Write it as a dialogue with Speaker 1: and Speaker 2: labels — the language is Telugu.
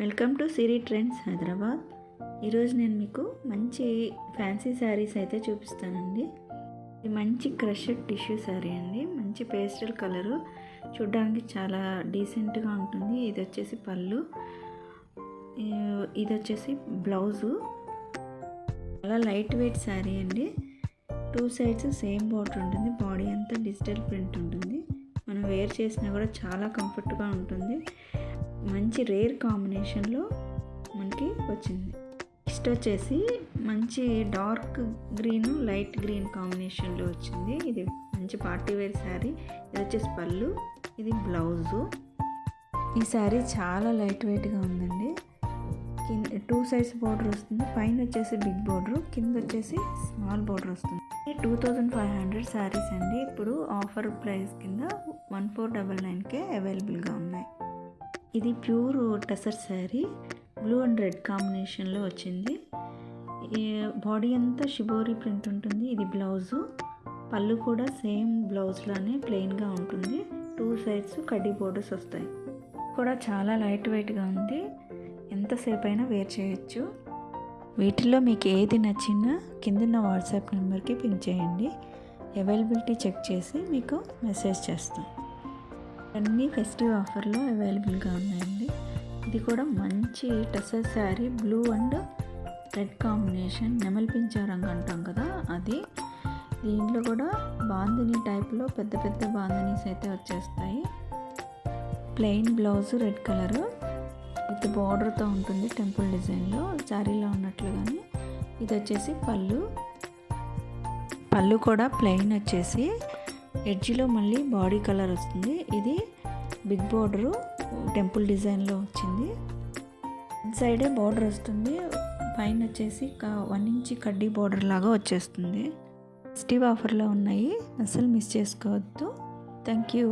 Speaker 1: Welcome to Siri trends Hyderabad. ఈరోజు నేను మీకు మంచి ఫ్యాన్సీ శారీస్ అయితే చూపిస్తానండి. ఇది మంచి క్రషెడ్ టిష్యూ శారీ అండి. మంచి పేస్టల్ కలరు, చూడ్డానికి చాలా డీసెంట్గా ఉంటుంది. ఇది వచ్చేసి పళ్ళు, ఇది వచ్చేసి బ్లౌజు. చాలా లైట్ వెయిట్ శారీ అండి. 2 సైడ్స్ సేమ్ బార్డర్ ఉంటుంది. బాడీ అంతా డిజిటల్ ప్రింట్ ఉంటుంది. మనం వేర్ చేసినా కూడా చాలా కంఫర్ట్గా ఉంటుంది. మంచి రేర్ కాంబినేషన్లో మనకి వచ్చింది. నెక్స్ట్ వచ్చేసి మంచి డార్క్ గ్రీన్ లైట్ గ్రీన్ కాంబినేషన్లో వచ్చింది. ఇది మంచి పార్టీ వేర్ శారీ. ఇది వచ్చేసి పళ్ళు, ఇది బ్లౌజు. ఈ శారీ చాలా లైట్ వెయిట్గా ఉందండి. కింద 2 సైడ్స్ బార్డర్ వస్తుంది. పైన వచ్చేసి బిగ్ బార్డర్, కింద వచ్చేసి స్మాల్ బార్డర్ వస్తుంది. 2500 శారీస్ అండి. ఇప్పుడు ఆఫర్ ప్రైస్ కింద 1499కే అవైలబుల్గా ఉన్నాయి. ఇది pure tussar sari, blue and red కాంబినేషన్లో వచ్చింది. ఈ బాడీ అంతా షిబోరి ప్రింట్ ఉంటుంది. ఇది బ్లౌజు. పళ్ళు కూడా సేమ్ బ్లౌజ్లానే ప్లెయిన్గా ఉంటుంది. 2 సైడ్స్ కడ్డీ బోర్డర్స్ వస్తాయి. కూడా చాలా లైట్ వెయిట్గా ఉంది. ఎంతసేపు అయినా వేర్ చేయొచ్చు. వీటిలో మీకు ఏది నచ్చినా కిందన్న వాట్సాప్ నెంబర్కి పింక్ చేయండి. అవైలబిలిటీ చెక్ చేసి మీకు మెసేజ్ చేస్తాం. అన్నీ ఫెస్టివ్ ఆఫర్లో అవైలబుల్గా ఉన్నాయండి. ఇది కూడా మంచి tussar sari, blue and red combination, నెమలి పించా రంగు అంటాం కదా అది. దీంట్లో కూడా బాందిని టైప్లో పెద్ద పెద్ద బాందినీస్ అయితే వచ్చేస్తాయి. Plain blouse red colour with బార్డర్తో ఉంటుంది. టెంపుల్ డిజైన్లో శారీలో ఉన్నట్లుగానే. ఇది వచ్చేసి పళ్ళు కూడా ప్లెయిన్ వచ్చేసి ఎడ్జ్లో మళ్ళీ బాడీ కలర్ వస్తుంది. ఇది బిగ్ బార్డరు టెంపుల్ డిజైన్లో వచ్చింది. సైడే బార్డర్ వస్తుంది. పైన వచ్చేసి 1 ఇంచ్ కడ్డీ బార్డర్ లాగా వచ్చేస్తుంది. ఫెస్టివ్ ఆఫర్లో ఉన్నాయి, అసలు మిస్ చేసుకోవద్దు. Thank you.